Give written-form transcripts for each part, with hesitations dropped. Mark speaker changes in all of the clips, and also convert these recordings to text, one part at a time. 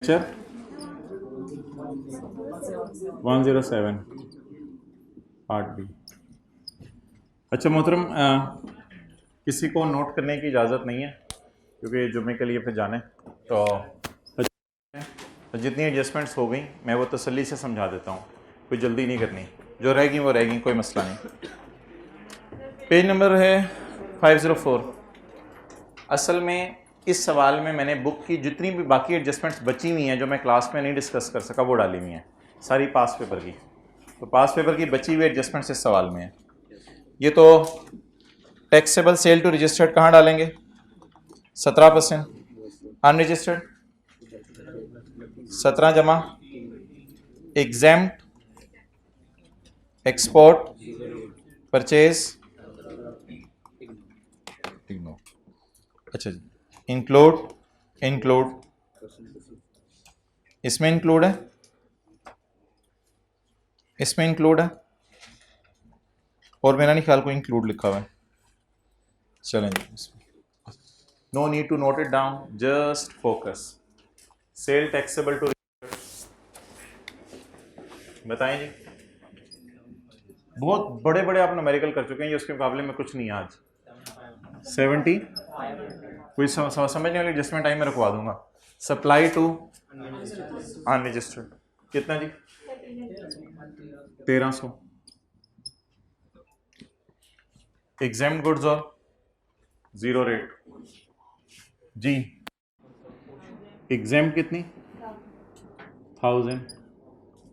Speaker 1: Picture 107 part B. अच्छा मोहतरम, किसी को नोट करने की इजाज़त नहीं है क्योंकि जुम्मे के लिए फिर जाने। तो जितनी एडजस्टमेंट्स हो गई मैं वो तसल्ली से समझा देता हूँ, कोई जल्दी नहीं करनी, जो रहेगी वो रहेगी, कोई मसला नहीं। पेज नंबर है 504। असल में इस सवाल में मैंने बुक की जितनी भी बाकी एडजस्टमेंट्स बची हुई हैं जो मैं क्लास में नहीं डिस्कस कर सका वो डाली हुई हैं, सारी पास पेपर की। तो पास पेपर की बची हुई एडजस्टमेंट्स इस सवाल में है। ये तो टैक्सेबल सेल टू रजिस्टर्ड कहाँ डालेंगे? 17%। अनरजिस्टर्ड 17 जमा एग्जेम्प्ट एक्सपोर्ट परचेज, अच्छा जी, इंक्लूड इसमें इंक्लूड है, इसमें इंक्लूड है और मेरा नहीं ख्याल कोई इंक्लूड लिखा हुआ है। चलें जी, no need to note it down, just focus. Sale taxable टू बताएं जी। बहुत बड़े बड़े आप न्यूमेरिकल कर चुके हैं, ये उसके मुकाबले में कुछ नहीं है आज। 70 कोई समझने वाली एडजस्टमेंट टाइम में रखवा दूंगा। सप्लाई टू अनरजिस्टर्ड कितना जी? 1300। एग्जाम्ड गुड्स और जीरो रेट जी। एग्जाम्ड कितनी? 1000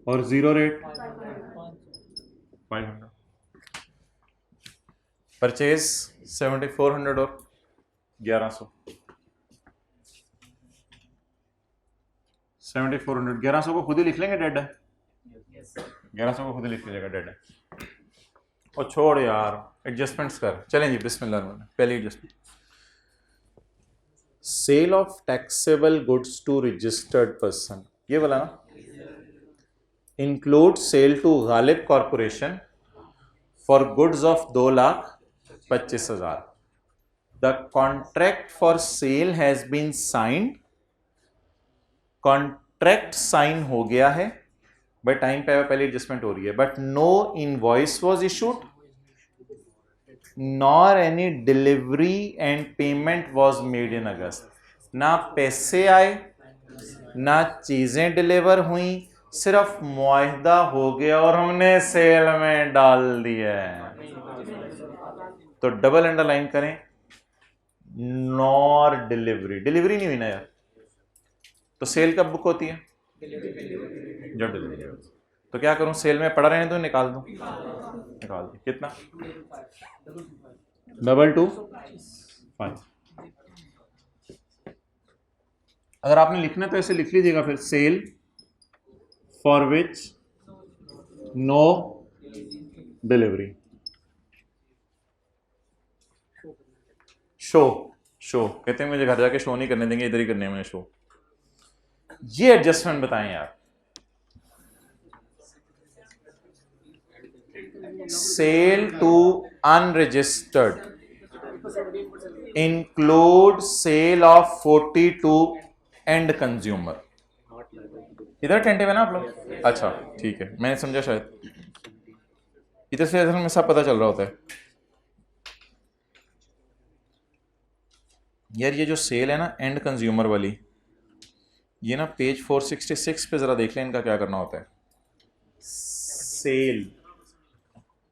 Speaker 1: और जीरो रेट 500। परचेज 7400 और 1100। 7400 1100 को खुद ही लिख लेंगे, डेड है। 1100 को खुद ही लिख लीजिएगा, डेड है। और छोड़ यार, एडजस्टमेंट्स कर। चलें जी, बिस्मिल्लाह। पहली adjustment, sale of taxable goods to registered person, ये बोला ना। Include sale to Ghalib corporation for goods of 2,25,000। The contract for sale has been signed, contract sign हो गया है, बट टाइम पे पहले एडजस्टमेंट हो रही है, but no invoice was issued nor any delivery and payment was made in August. ना पैसे आए ना चीजें डिलीवर हुई, सिर्फ मुआहदा हो गया और हमने सेल में डाल दिया है। तो डबल अंडरलाइन करें, नॉर डिलीवरी। डिलीवरी नहीं हुई ना यार, तो सेल कब बुक होती है? जब डिलीवरी। तो क्या करूं, सेल में पड़ा रहने दो, निकाल दूं? निकाल दूं। कितना? 225। अगर आपने लिखना तो ऐसे लिख लीजिएगा फिर, sale for which no delivery. शो कहते हैं मुझे घर जाके शो नहीं करने देंगे, इधर ही करने में शो। ये एडजस्टमेंट बताएं यार। Sale to unregistered include sale of 42 end consumer. इधर टेंटिव है ना आप लोग? अच्छा ठीक है, मैंने समझा शायद इधर से असल में सब पता चल रहा होता है यार। ये जो सेल है ना एंड कंज्यूमर वाली, ये ना पेज 466 पे जरा देख लें इनका क्या करना होता है। सेल,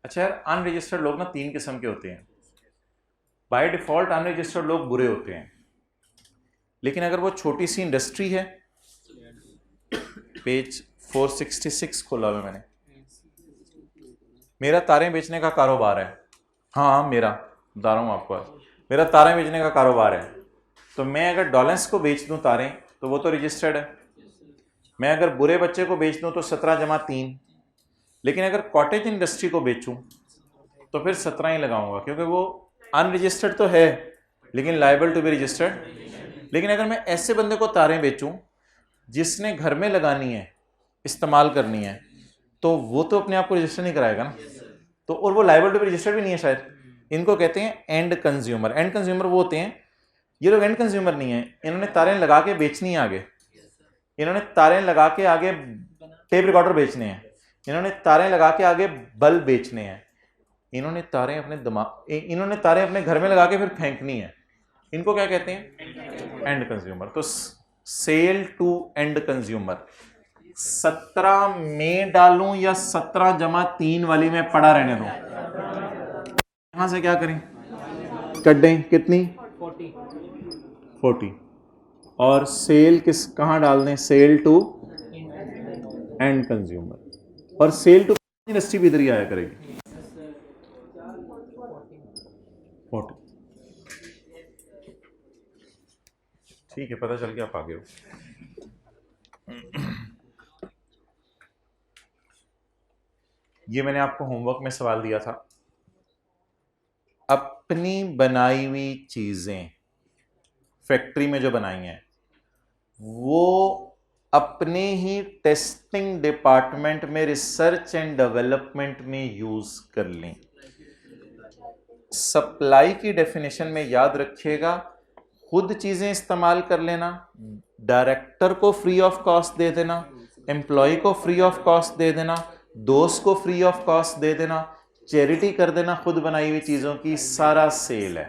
Speaker 1: अच्छा यार, अनरजिस्टर्ड लोग ना 3 किस्म के होते हैं। बाय डिफॉल्ट अनरजिस्टर्ड लोग बुरे होते हैं, लेकिन अगर वो छोटी सी इंडस्ट्री है, पेज 466 खोला हुआ मैंने, मेरा तारें बेचने का कारोबार है। हाँ मेरा बता रहा हूँ आपको, मेरा तारें बेचने का कारोबार है, तो मैं अगर डॉलेंस को बेच दूं तारें तो वो तो रजिस्टर्ड है। मैं अगर बुरे बच्चे को बेच दूं तो 17 जमा 3, लेकिन अगर कॉटेज इंडस्ट्री को बेचूं तो फिर 17 ही लगाऊंगा, क्योंकि वो अनरजिस्टर्ड तो है लेकिन लायबल टू बी रजिस्टर्ड। लेकिन अगर मैं ऐसे बंदे को तारें बेचूं जिसने घर में लगानी है, इस्तेमाल करनी है, तो वो तो अपने आप को रजिस्टर नहीं कराएगा ना, तो और वो लायबल टू बी रजिस्टर्ड भी नहीं है शायद। इनको कहते हैं एंड कंज्यूमर। एंड कंज्यूमर वो होते हैं, ये लोग एंड कंज्यूमर नहीं है, इन्होंने तारें लगा के बेचनी है आगे, इन्होंने तारें लगा के आगे टेप रिकॉर्डर बेचने हैं, इन्होंने तारें लगा के आगे बल्ब बेचने हैं, इन्होंने तारें अपने घर में लगा के फिर फेंकनी है। इनको क्या कहते हैं? And consumer. तो सेल टू एंड कंज्यूमर 17 में डालूं या 17+3 वाली में पड़ा रहने दूं? यहां से क्या करें? कट दें। कितनी? 40। और सेल कहां डाल दें? Sale to end consumer. और सेल टू इंडस्ट्री भी इधर ही आया करेगी। 40। ठीक है, पता चल गया, आप आगे हो। ये मैंने आपको होमवर्क में सवाल दिया था। अपनी बनाई हुई चीजें फैक्ट्री में जो बनाई हैं वो अपने ही टेस्टिंग डिपार्टमेंट में रिसर्च एंड डेवलपमेंट में यूज कर लें। सप्लाई की डेफिनेशन में याद रखिएगा, खुद चीजें इस्तेमाल कर लेना, डायरेक्टर को फ्री ऑफ कॉस्ट दे देना, एम्प्लॉय को फ्री ऑफ कॉस्ट दे देना, दोस्त को फ्री ऑफ कॉस्ट दे देना, चैरिटी कर देना खुद बनाई हुई चीज़ों की, सारा सेल है।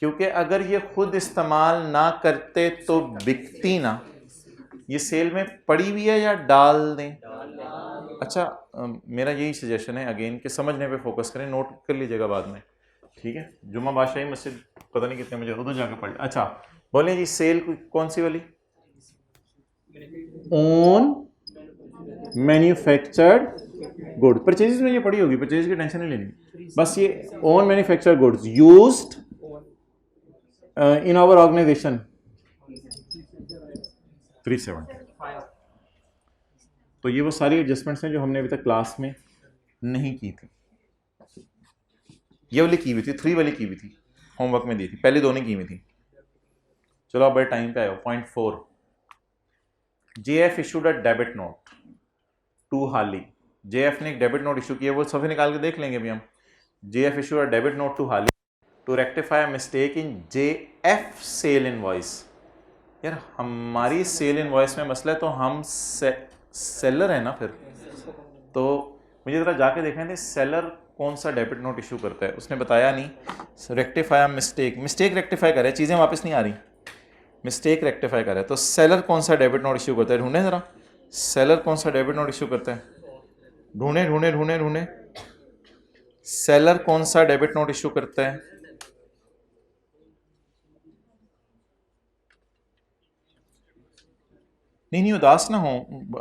Speaker 1: क्योंकि अगर ये खुद इस्तेमाल ना करते तो बिकती ना। ये सेल में पड़ी हुई है या डाल दें? अच्छा, मेरा यही सजेशन है अगेन कि समझने पे फोकस करें, नोट कर लीजिएगा बाद में, ठीक है? जुम्मा बादशाही मस्जिद पता नहीं कितने मुझे उधर जाकर पढ़। अच्छा बोलिए जी, सेल कौन सी वाली? Own manufactured good. परचेज में ये पड़ी होगी, परचेज की टेंशन नहीं लेनी, बस ये own manufactured goods used in our organization 370। तो ये वो सारी एडजस्टमेंट्स हैं जो हमने अभी तक क्लास में नहीं की थी। ये वाली की हुई थी, 3 वाली की हुई थी, होमवर्क में दी थी, पहले 2 नहीं की हुई थी। चलो अब बड़े टाइम पे आयो। Point 4, JF issued a debit note to Hali. JF ने एक डेबिट नोट इशू किया, वो सफ़े निकाल के देख लेंगे अभी हम। JF issued a debit note to Hali to rectify a mistake in JF sale invoice. यार हमारी सेल इनवॉइस में मसला है तो हम सेलर है ना फिर, तो मुझे ज़रा जाके देखने थे सेलर कौन सा डेबिट नोट इशू करता है। उसने बताया नहीं। रेक्टिफाई मिस्टेक रेक्टिफाई करे, चीज़ें वापस नहीं आ रही, मिस्टेक रेक्टिफाई करे। तो सेलर कौन सा डेबिट नोट इशू करता है? ढूंढे ज़रा, सेलर कौन सा डेबिट नोट इशू करता है? ढूंढे ढूंढे ढूंढे ढूंढे, सेलर कौन सा डेबिट नोट इशू करता है? नहीं उदास ना हो,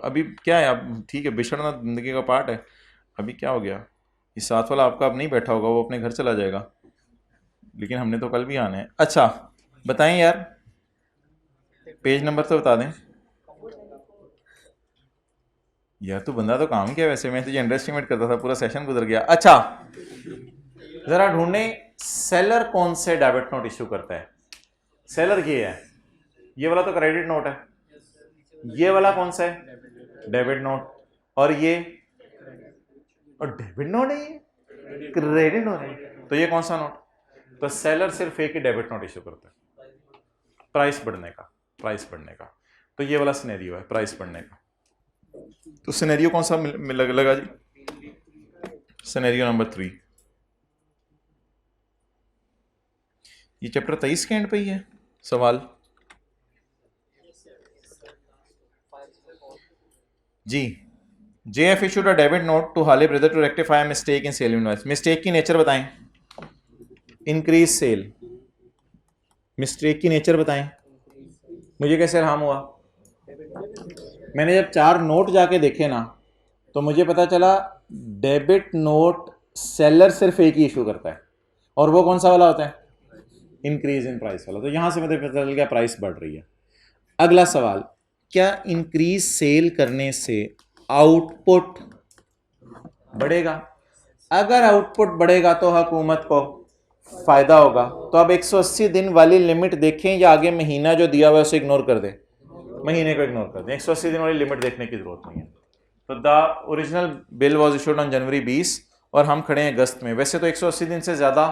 Speaker 1: अभी क्या है, अब ठीक है, बिछड़ना जिंदगी का पार्ट है। अभी क्या हो गया, ये साथ वाला आपका अब नहीं बैठा होगा, वो अपने घर चला जाएगा, लेकिन हमने तो कल भी आना है। अच्छा बताएं यार, पेज नंबर तो बता दें यार। तो बंदा तो काम किया, वैसे मैं तुझे अंडर एस्टिमेट करता था, पूरा सेशन गुजर गया। अच्छा जरा ढूंढने सेलर कौन से डेबिट नोट इशू करता है। सेलर ये है, ये वाला तो क्रेडिट नोट है, ये वाला कौन सा है? Debit note. और ये और डेबिट नोट है, ये क्रेडिट नोट है, तो ये कौन सा नोट? तो सेलर सिर्फ एक ही डेबिट नोट इशू करता है, प्राइस बढ़ने का, प्राइस बढ़ने का। तो ये वाला सिनेरियो है प्राइस बढ़ने का। तो सिनेरियो कौन सा लगा जी? Scenario number 3। ये चैप्टर 23 के एंड पे ही है सवाल जी। JF issued a debit note to Hale brother to rectify a mistake in sale invoice। Mistake की नेचर बताएं। Increase sale. मिस्टेक की नेचर बताएं, मुझे कैसे इल्हाम हुआ? मैंने जब 4 नोट जाके देखे ना, तो मुझे पता चला डेबिट नोट सेलर सिर्फ एक ही इशू करता है, और वो कौन सा वाला होता है? इंक्रीज इन प्राइस वाला। तो यहां से मुझे पता चल गया प्राइस बढ़ रही है। अगला सवाल, क्या इंक्रीज सेल करने से आउटपुट बढ़ेगा? अगर आउटपुट बढ़ेगा तो हुकूमत को फायदा होगा। तो अब 180 दिन वाली लिमिट देखें या आगे महीना जो दिया हुआ है उसे इग्नोर कर दें? महीने को इग्नोर कर दें, 180 दिन वाली लिमिट देखने की जरूरत नहीं है। तो the original bill was issued on January 20 और हम खड़े हैं अगस्त में। वैसे तो 180 दिन से ज़्यादा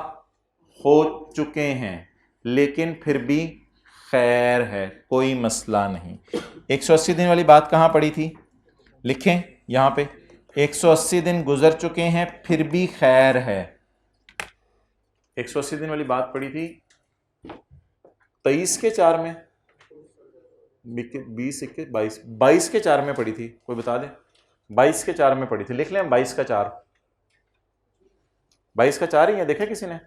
Speaker 1: हो चुके हैं, लेकिन फिर भी खैर है, कोई मसला नहीं। 180 दिन वाली बात कहाँ पड़ी थी, लिखें यहाँ पे, 180 दिन गुजर चुके हैं फिर भी खैर है। 180 दिन वाली बात पड़ी थी 23 के 4 में, 20 21 22 22 के 4 में पड़ी थी, कोई बता दे। 22 के 4 में पड़ी थी, लिख लें 22 का 4, 22 का 4 ही है, देखे किसी ने,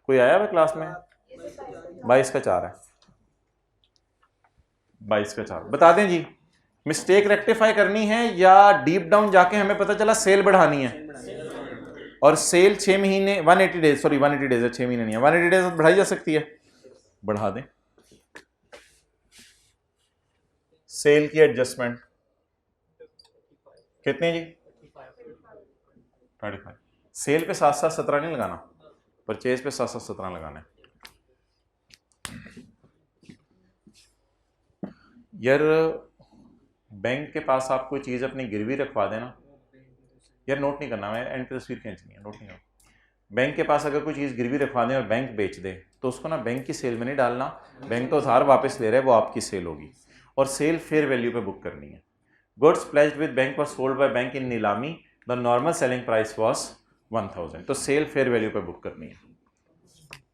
Speaker 1: कोई आया हुआ क्लास में? 22 का 4 है, 22 का 4 बता दें जी। मिस्टेक रेक्टिफाई करनी है या डीप डाउन जाके हमें पता चला सेल बढ़ानी है, और सेल 6 महीने 180 डेज, सॉरी 180 डेज है, 6 महीने नहीं है, 180 डेज बढ़ाई जा सकती है, बढ़ा दें। सेल की एडजस्टमेंट कितने जी, 35। सेल पे 7-7 17 नहीं लगाना, परचेज पे 7-7 17 लगाना है। यार बैंक के पास आप कोई चीज़ अपनी गिरवी रखवा देना, यार नोट नहीं करना, मैं एंड पे तस्वीर खींचनी है, नोट नहीं करना। बैंक के पास अगर कोई चीज़ गिरवी रखवा दें और बैंक बेच दे तो उसको ना बैंक की सेल में नहीं डालना, बैंक तो उधार वापस ले रहा है, वो आपकी सेल होगी, और सेल फेयर वैल्यू पे बुक करनी है। Goods pledged with bank were sold by bank in नीलामी, the normal selling price was 1000, तो सेल फेयर वैल्यू पे बुक करनी है।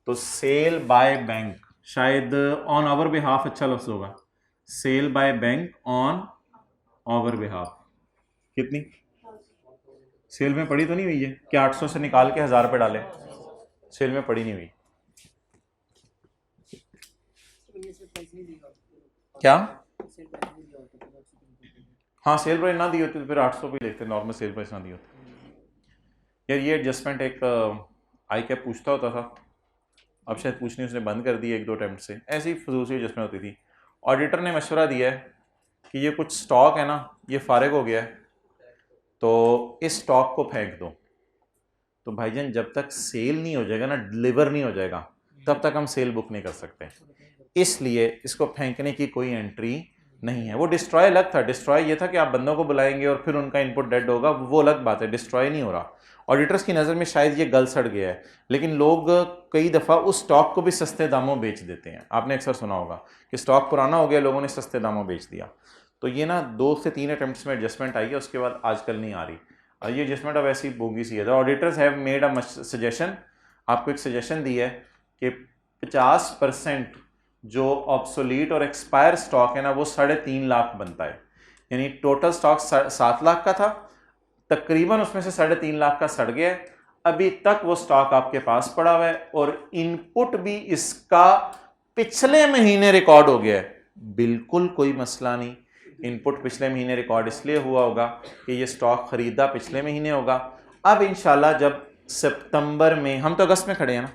Speaker 1: तो सेल बाय बैंक, शायद ऑन आवर बिहाफ अच्छा लफ्ज होगा, sale by bank on our behalf, कितनी सेल में पड़ी तो नहीं हुई है, क्या 800 से निकाल के 1000 पे डाले, सेल में पड़ी नहीं हुई क्या? हाँ सेल प्राइस ना दी होती तो फिर 800 पे लेते, नॉर्मल सेल प्राइस ना दी होती। यार ये एडजस्टमेंट एक आई कैप पूछता होता था, अब शायद पूछनी उसने बंद कर दी 1-2 अटेम्प्ट से, ऐसी फजूल सी एडजस्टमेंट होती थी। ऑडिटर ने मशवरा दिया है कि ये कुछ स्टॉक है ना, ये फारिग हो गया है, तो इस स्टॉक को फेंक दो। तो भाईजान जब तक सेल नहीं हो जाएगा ना, डिलीवर नहीं हो जाएगा, तब तक हम सेल बुक नहीं कर सकते, इसलिए इसको फेंकने की कोई एंट्री नहीं है। वो डिस्ट्रॉय अलग था, डिस्ट्रॉय ये था कि आप बंदों को बुलाएंगे और फिर उनका इनपुट डेड होगा, वो अलग बात है, डिस्ट्रॉय नहीं हो रहा। ऑडिटर्स की नज़र में शायद ये गल सड़ गया है, लेकिन लोग कई दफ़ा उस स्टॉक को भी सस्ते दामों बेच देते हैं। आपने अक्सर सुना होगा कि स्टॉक पुराना हो गया, लोगों ने सस्ते दामों बेच दिया। तो ये ना 2 से 3 अटेम्प्ट्स में एडजस्टमेंट आई है, उसके बाद आजकल नहीं आ रही, और ये एडजस्टमेंट अब ऐसी बोगी सी है। Auditors have made a suggestion, आपको एक सजेशन दी है कि 50% जो ऑब्सोलीट और एक्सपायर स्टॉक है ना, वो 3.5 लाख बनता है, यानी टोटल स्टॉक 7 लाख का था, तकरीबन उसमें से 3.5 लाख का सड़ गया है। अभी तक वो स्टॉक आपके पास पड़ा हुआ है और इनपुट भी इसका पिछले महीने रिकॉर्ड हो गया है, बिल्कुल कोई मसला नहीं। इनपुट पिछले महीने रिकॉर्ड इसलिए हुआ होगा कि ये स्टॉक खरीदा पिछले महीने होगा। अब इंशाल्लाह जब सितंबर में, हम तो अगस्त में खड़े हैं ना,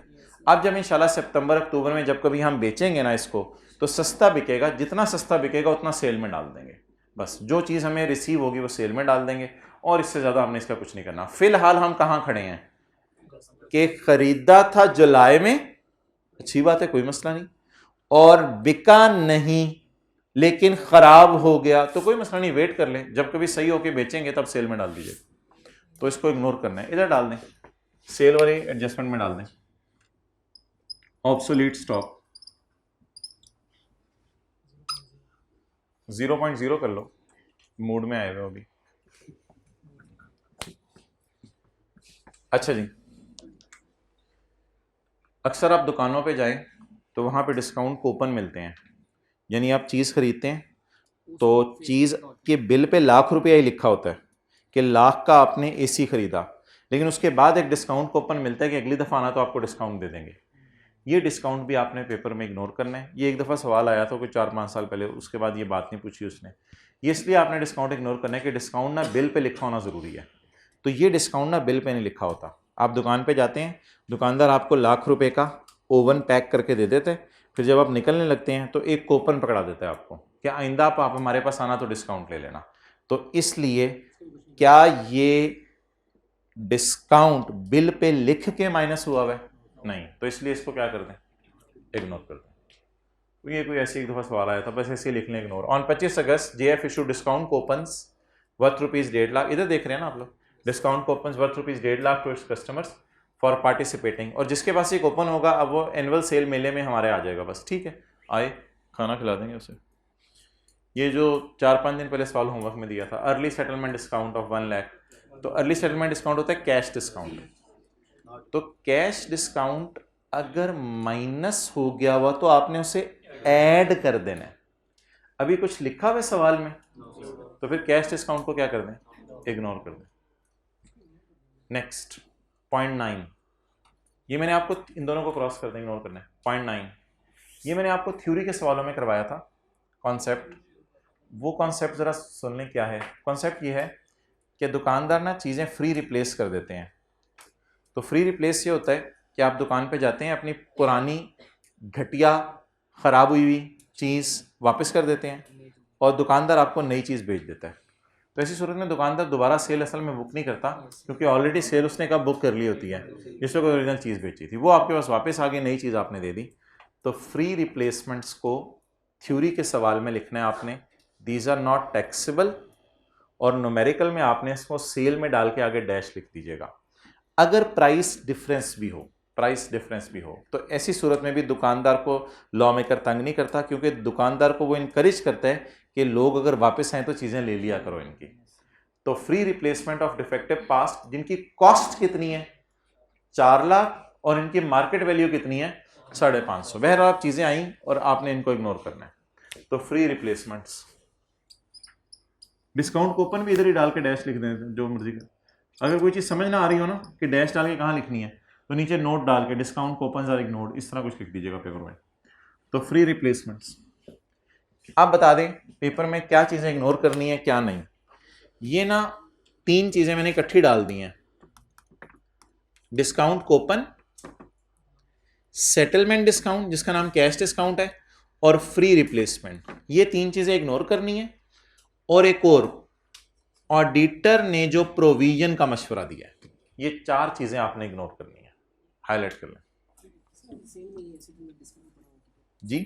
Speaker 1: अब जब इंशाल्लाह सितंबर अक्टूबर में जब कभी हम बेचेंगे ना इसको, तो सस्ता बिकेगा, जितना सस्ता बिकेगा उतना सेल में डाल देंगे, बस जो चीज़ हमें रिसीव होगी वो सेल में डाल देंगे, और इससे ज़्यादा हमने इसका कुछ नहीं करना। फिलहाल हम कहाँ खड़े हैं कि खरीदा था जुलाई में, अच्छी बात है, कोई मसला नहीं, और बिका नहीं लेकिन ख़राब हो गया, तो कोई मसला नहीं, वेट कर लें, जब कभी सही होके बेचेंगे तब सेल में डाल दीजिए। तो इसको इग्नोर करना है, इधर डाल दें, सेल वाली एडजस्टमेंट में डाल दें। ऑब्सोलीट स्टॉक 0.0 कर लो, मूड में आए हुए हो अभी। अच्छा जी, अक्सर आप दुकानों पे जाएं तो वहाँ पे डिस्काउंट कूपन मिलते हैं, यानी आप चीज़ खरीदते हैं तो चीज़ के बिल पे ₹1,00,000 ही लिखा होता है कि लाख का आपने एसी खरीदा, लेकिन उसके बाद एक डिस्काउंट कूपन मिलता है कि अगली दफ़ा आना तो आपको डिस्काउंट दे देंगे। ये डिस्काउंट भी आपने पेपर में इग्नोर करना है। ये एक दफ़ा सवाल आया था कोई 4-5 साल पहले, उसके बाद ये बात नहीं पूछी उसने। ये इसलिए आपने डिस्काउंट इग्नोर करना है कि डिस्काउंट ना बिल पे लिखा होना ज़रूरी है, तो ये डिस्काउंट ना बिल पे नहीं लिखा होता। आप दुकान पे जाते हैं, दुकानदार आपको ₹1,00,000 का ओवन पैक करके दे देते हैं, फिर जब आप निकलने लगते हैं तो एक कूपन पकड़ा देता है आपको कि आइंदा आप हमारे पास आना तो डिस्काउंट ले लेना। तो इसलिए क्या ये डिस्काउंट बिल पे लिख के माइनस हुआ है? नहीं, तो इसलिए इसको क्या कर दें, इग्नोर कर दें। तो ये कोई ऐसी एक दफ़ा सवाल आया था, बस ऐसे लिख लें ignore. On 25 August JF issue discount coupons worth ₹1.5 lakh, इधर देख रहे हैं ना आप लोग, discount coupons worth ₹1.5 lakh to its customers for participating, और जिसके पास ये कूपन होगा अब वो एनुअल सेल मेले में हमारे आ जाएगा, बस ठीक है, आए खाना खिला देंगे उसे। ये जो 4-5 दिन पहले सवाल होमवर्क में दिया था, early settlement discount of 1 lakh, तो अर्ली सेटलमेंट डिस्काउंट होता है कैश डिस्काउंट। तो कैश डिस्काउंट अगर माइनस हो गया हुआ तो आपने उसे ऐड कर देना है। अभी कुछ लिखा हुआ सवाल में तो फिर कैश डिस्काउंट को क्या कर दें, इग्नोर कर दें। नेक्स्ट पॉइंट 9, ये मैंने आपको इन दोनों को क्रॉस कर दें, इग्नोर करना है। पॉइंट 9 ये मैंने आपको थ्योरी के सवालों में करवाया था कॉन्सेप्ट। वो कॉन्सेप्ट जरा सुन लें। क्या है कॉन्सेप्ट? ये है कि दुकानदार ना चीज़ें फ्री रिप्लेस कर देते हैं। तो फ्री रिप्लेस ये होता है कि आप दुकान पे जाते हैं, अपनी पुरानी घटिया ख़राब हुई हुई चीज़ वापस कर देते हैं और दुकानदार आपको नई चीज़ बेच देता है। तो ऐसी सूरत में दुकानदार दोबारा सेल असल में बुक नहीं करता, क्योंकि ऑलरेडी सेल उसने कब बुक कर ली होती है, जिसको कोई ओरिजिनल चीज़ बेची थी, वो आपके पास वापस आ गई, नई चीज़ आपने दे दी। तो फ्री रिप्लेसमेंट्स को थ्योरी के सवाल में लिखना है आपने, दीज आर नॉट टैक्सेबल, और न्यूमेरिकल में आपने इसको सेल में डाल के आगे डैश लिख दीजिएगा। अगर प्राइस डिफरेंस भी हो तो ऐसी सूरत में भी दुकानदार को लॉ मेकर तंग नहीं करता, क्योंकि दुकानदार को वो इनकरेज करता है कि लोग अगर वापस आए तो चीज़ें ले लिया करो इनकी। तो free replacement of defective past जिनकी कॉस्ट कितनी है 4 लाख और इनकी मार्केट वैल्यू कितनी है 550, बहरहाल आप चीज़ें आई और आपने इनको इग्नोर करना है। तो फ्री रिप्लेसमेंट्स, डिस्काउंट कूपन भी इधर ही डाल के डैश लिख दें जो मर्जी का। अगर कोई चीज़ समझ ना आ रही हो ना कि डैश डाल के कहाँ लिखनी है, तो नीचे नोट डाल के डिस्काउंट कूपन आर इग्नोर्ड, इस तरह कुछ लिख दीजिएगा पेपर में। तो फ्री रिप्लेसमेंट्स आप बता दें पेपर में क्या चीज़ें इग्नोर करनी है क्या नहीं। ये ना 3 चीज़ें मैंने इकट्ठी डाल दी हैं, डिस्काउंट कूपन, सेटलमेंट डिस्काउंट जिसका नाम कैश डिस्काउंट है, और फ्री रिप्लेसमेंट। ये 3 चीज़ें इग्नोर करनी है। और एक और, ऑडिटर ने जो प्रोविजन का मशवरा दिया है, ये 4 चीज़ें आपने इग्नोर करनी है, हाईलाइट कर लें जी।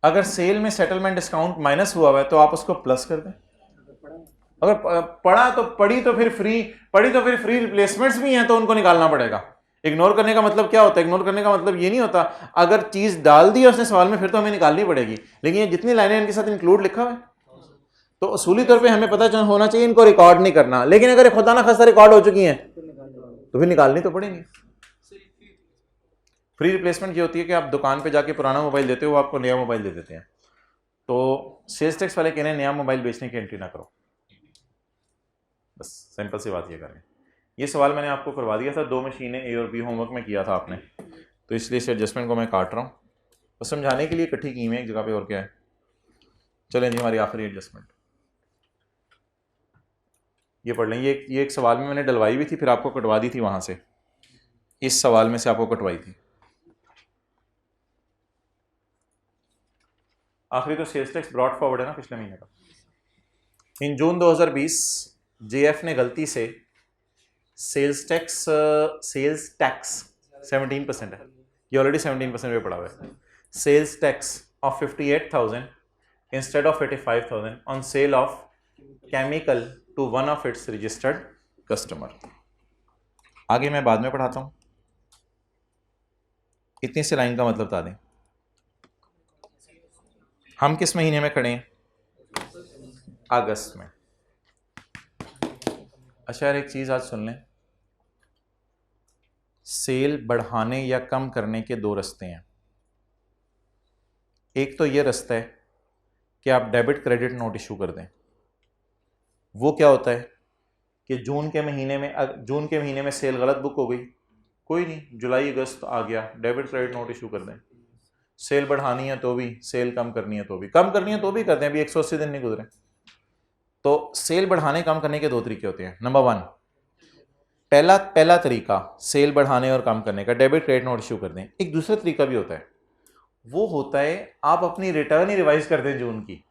Speaker 1: अगर सेल में सेटलमेंट डिस्काउंट माइनस हुआ है तो आप उसको प्लस कर दें। अगर पड़ी तो फिर फ्री रिप्लेसमेंट्स भी हैं तो उनको निकालना पड़ेगा। इग्नोर करने का मतलब क्या होता है? इग्नोर करने का मतलब ये नहीं होता अगर चीज डाल दी है उसने सवाल में फिर तो हमें निकालनी पड़ेगी, लेकिन ये जितनी लाइनें इनके साथ इंक्लूड लिखा हुआ है तो असूली तौर पे हमें पता होना चाहिए इनको रिकॉर्ड नहीं करना, लेकिन अगर खुदा ना खासा रिकॉर्ड हो चुकी हैं तो फिर निकालनी तो पड़ेगी। फ्री रिप्लेसमेंट ये होती है कि आप दुकान पे जाके पुराना मोबाइल देते हो, वो आपको नया मोबाइल दे देते हैं। तो सेल्स टैक्स वाले कह रहे हैं नया मोबाइल बेचने की एंट्री ना करो, बस सिंपल सी बात ये करें। ये सवाल मैंने आपको करवा दिया था, 2 मशीनें ए और बी होमवर्क में किया था आपने, तो इसलिए इस एडजस्टमेंट को मैं काट रहा हूँ, तो समझाने के लिए इकट्ठी की हुई एक जगह पे, और क्या है। चलें जी, हमारी आखिरी एडजस्टमेंट ये पढ़ लें। ये एक सवाल में मैंने डलवाई हुई थी, फिर आपको कटवा दी थी वहाँ से, इस सवाल में से आपको कटवाई थी। आखिरी तो सेल्स टैक्स ब्रॉड फॉरवर्ड है ना पिछले महीने का। इन जून 2020 जेएफ ने गलती से सेल्स टैक्स 17% है, ये ऑलरेडी 17% पे पड़ा हुआ है। Sales tax of 58,000 instead of 85,000 on sale of chemical to one of its registered customer. आगे मैं बाद में पढ़ाता हूँ, इतनी सी लाइन का मतलब बता दें। हम किस महीने में खड़े हैं? अगस्त में। अच्छा यार एक चीज़ आज सुन लें, सेल बढ़ाने या कम करने के 2 रास्ते हैं। एक तो ये रास्ता है कि आप डेबिट क्रेडिट नोट इशू कर दें। वो क्या होता है कि जून के महीने में सेल गलत बुक हो गई, कोई नहीं, जुलाई अगस्त आ गया, डेबिट क्रेडिट नोट इशू कर दें। सेल बढ़ानी है तो भी, सेल कम करनी है तो भी, कम करनी है तो भी करते हैं, अभी 180 दिन नहीं गुजरे। तो सेल बढ़ाने कम करने के 2 तरीके होते हैं। नंबर 1, पहला तरीका सेल बढ़ाने और कम करने का, डेबिट क्रेडिट नोट इशू कर दें। एक दूसरा तरीका भी होता है, वो होता है आप अपनी रिटर्न ही रिवाइज कर दें जून की,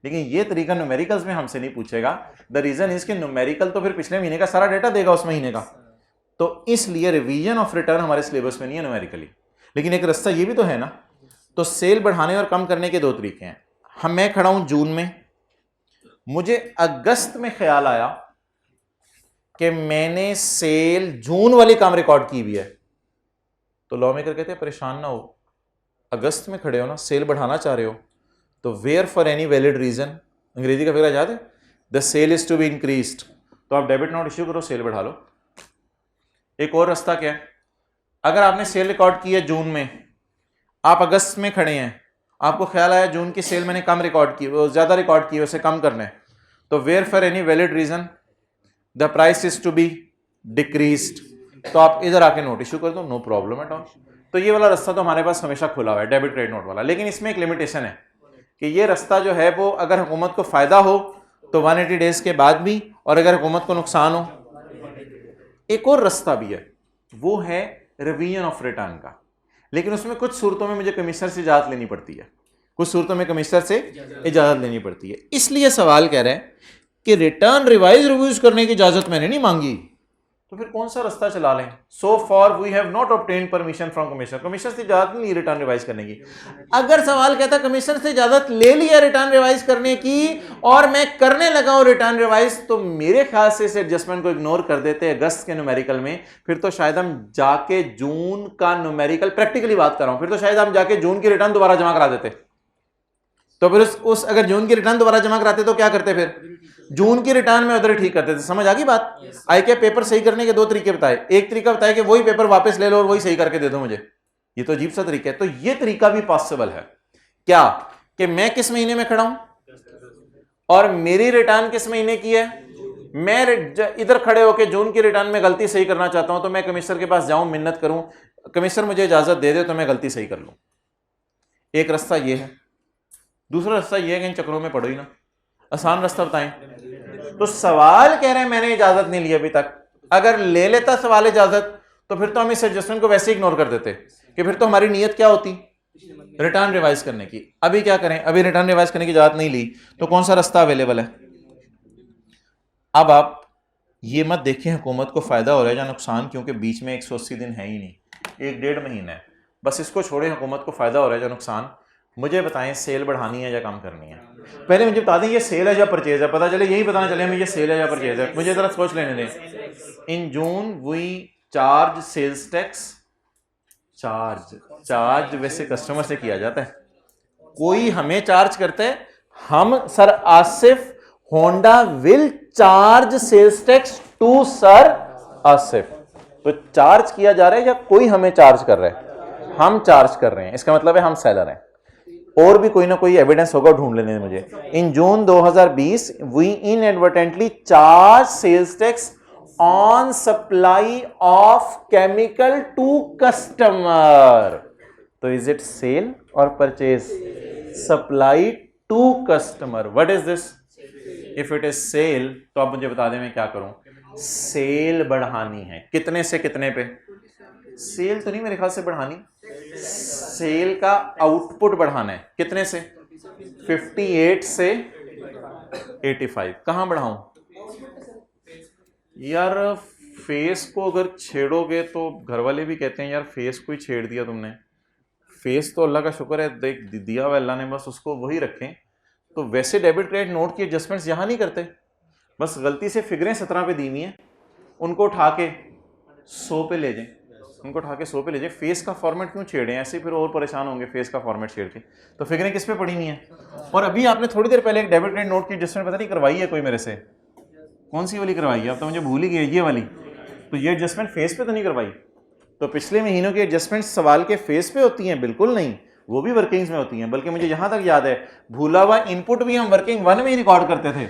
Speaker 1: लेकिन ये तरीका न्यूमेरिकल्स में हमसे नहीं पूछेगा। द रीजन इज कि न्यूमेरिकल तो फिर पिछले महीने का सारा डेटा देगा उस महीने का, तो इसलिए रिवीजन ऑफ रिटर्न हमारे सिलेबस में नहीं है न्यूमेरिकली। लेकिन एक रास्ता ये भी तो है ना। तो सेल बढ़ाने और कम करने के 2 तरीके हैं। मैं खड़ा हूं जून में, मुझे अगस्त में ख्याल आया कि मैंने सेल जून वाली काम रिकॉर्ड की हुई है, तो लॉ मेकर कहते हैं परेशान ना हो, अगस्त में खड़े हो ना, सेल बढ़ाना चाह रहे हो, तो wherefore any valid reason, अंग्रेजी का फिगर याद है, the sale is to be increased, तो आप डेबिट नोट इश्यू करो, सेल बढ़ा लो। एक और रास्ता क्या है, अगर आपने सेल रिकॉर्ड की है जून में, आप अगस्त में खड़े हैं, आपको ख्याल आया जून की सेल मैंने कम रिकॉर्ड की, वो ज्यादा रिकॉर्ड की, उसे कम करना है, तो wherefore any valid reason the price is to be decreased, तो आप इधर आके नोट इश्यू कर दो, नो प्रॉब्लम एट ऑल। तो ये वाला रास्ता तो हमारे पास हमेशा खुला हुआ है, डेबिट क्रेडिट नोट वाला। लेकिन इसमें एक लिमिटेशन है कि ये रास्ता जो है वो अगर हुकूमत को फायदा हो तो 180 डेज के बाद भी, और अगर हुकूमत को नुकसान हो। एक और रास्ता भी है, वो है रिवीजन ऑफ रिटर्न का, लेकिन उसमें कुछ सूरतों में मुझे कमिश्नर से इजाजत लेनी पड़ती है, कुछ सूरतों में कमिश्नर से इजाजत लेनी पड़ती है। इसलिए सवाल कह रहे हैं कि रिटर्न रिवाइज रिव्यूज करने की इजाजत मैंने नहीं मांगी, तो फिर कौन सा रास्ता चला लें। So for we have not obtained permission from commissioner, commissioner से इजाजत नहीं ली रिटर्न रिवाइज करने की। अगर सवाल कहता कमिश्नर से इजाजत ले लिया रिटर्न रिवाइज करने की और मैं करने लगा हूं रिटर्न रिवाइज, तो मेरे ख्याल से इस एडजस्टमेंट को इग्नोर कर देते अगस्त के न्यूमेरिकल में, फिर तो शायद हम जाके जून का न्यूमेरिकल, प्रैक्टिकली बात कर रहा हूं, फिर तो शायद हम जाके जून की रिटर्न दोबारा जमा करा देते। तो फिर उस अगर जून की रिटर्न दोबारा जमा कराते तो क्या करते, फिर जून की रिटर्न में उधर ठीक करते थे। समझ आ गई बात? आई के पेपर सही करने के दो तरीके बताए, एक तरीका बताया कि वही पेपर वापस ले लो और वही सही करके दे दो मुझे, ये तो अजीब सा तरीका है। तो ये तरीका भी पॉसिबल है क्या, कि मैं किस महीने में खड़ा हूं और मेरी रिटर्न किस महीने की है, मैं इधर खड़े होकर जून की रिटर्न में गलती सही करना चाहता हूं, तो मैं कमिश्नर के पास जाऊं, मिन्नत करूं, कमिश्नर मुझे इजाजत दे दे तो मैं गलती सही कर लूं। एक रास्ता ये है। दूसरा रास्ता ये है कि इन चक्रों में पड़ो ही ना, आसान रास्ता बताएं। तो सवाल कह रहे हैं मैंने इजाजत नहीं ली अभी तक, अगर ले लेता सवाल इजाजत तो फिर तो हम इस एडजस्टमेंट को वैसे इग्नोर कर देते, कि फिर तो हमारी नीयत क्या होती, रिटर्न रिवाइज करने की। अभी क्या करें, अभी रिटर्न रिवाइज करने की इजाजत नहीं ली, तो कौन सा रास्ता अवेलेबल है। अब आप ये मत देखें हुकूमत को फायदा हो रहा है या नुकसान, क्योंकि बीच में 180 दिन है ही नहीं, 1-1.5 महीना है, बस इसको छोड़े हुकूमत को फायदा हो रहा है या नुकसान। मुझे बताएं सेल बढ़ानी है या कम करनी है। पहले मुझे बता दें ये सेल है या परचेज है, पता चले यही बताना चले हमें ये सेल है या परचेज है, मुझे जरा सोच लेने दें। In June we charge sales tax, charge वैसे कस्टमर से किया जाता है, कोई हमें चार्ज करता है, हम sir Asif Honda will charge sales tax to sir Asif, तो चार्ज किया जा रहा है या कोई हमें चार्ज कर रहा है, हम चार्ज कर रहे हैं, इसका मतलब है हम सेलर हैं। और भी कोई ना कोई एविडेंस होगा, ढूंढ लेने मुझे। In June 2020 we inadvertently charge sales tax on supply of chemical to customer, तो इज इट सेल और purchase, supply to customer, what is this, if it is sale तो आप मुझे बता दें मैं क्या करूं, सेल बढ़ानी है, कितने से कितने पे, सेल तो नहीं मेरे ख्याल से बढ़ानी, सेल का आउटपुट बढ़ाना है, कितने से, 58 से 85, कहां बढ़ाऊं यार, फेस को अगर छेड़ोगे तो घर वाले भी कहते हैं यार फेस को ही छेड़ दिया तुमने, फेस तो अल्लाह का शुक्र है देख दिया हुआ अल्लाह ने, बस उसको वही रखें। तो वैसे डेबिट क्रेडिट नोट की एडजस्टमेंट्स यहां नहीं करते, बस गलती से फिगरें 17 पे दी हुई हैं, उनको उठा के 100 पे ले जाएं, उनको उठा के 100 पे ले जाए, फेस का फॉर्मेट क्यों छेड़े, ऐसे फिर और परेशान होंगे फेस का फॉर्मेट छेड़ के, तो फिगरें किस पे पड़ी हुई हैं। और अभी आपने थोड़ी देर पहले एक डेबिट क्रेडिट नोट की एडजस्टमेंट पता नहीं करवाई है कोई मेरे से, कौन सी वाली करवाई है, अब तो मुझे भूल ही गई ये वाली, तो ये एडजस्टमेंट फेस पे तो नहीं करवाई। तो पिछले महीनों की एडजस्टमेंट सवाल के फेस पे होती हैं, बिल्कुल नहीं, वो भी वर्किंग्स में होती हैं, बल्कि मुझे यहां तक याद है भूला हुआ इनपुट भी हम वर्किंग 1 में ही रिकॉर्ड करते थे।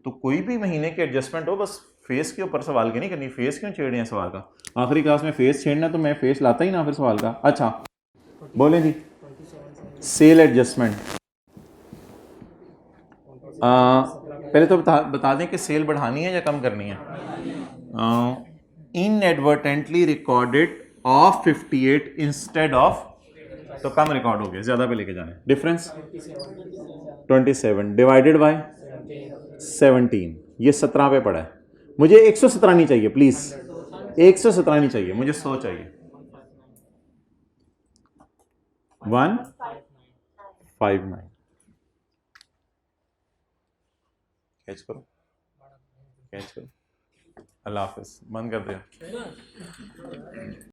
Speaker 1: तो कोई भी महीने की एडजस्टमेंट हो बस फेस के ऊपर सवाल की नहीं करनी, फेस क्यों छेड़ रहे हैं सवाल का, आखिरी क्लास में फेस छेड़ना तो मैं फेस लाता ही ना फिर सवाल का। अच्छा बोले जी, सेल एडजस्टमेंट, पहले तो बता दें कि सेल बढ़ानी है या कम करनी है। Inadvertently recorded of 58 instead of, तो कम रिकॉर्ड हो गया, ज्यादा पे लेके जाना है, डिफरेंस 27 डिवाइडेड बाय 17, ये 17 पे पड़ा है, मुझे 117 नहीं चाहिए प्लीज, 117 नहीं चाहिए मुझे, 100 चाहिए, 159, कैच करो, कैच करो, अल्लाह हाफिज, बंद कर दे।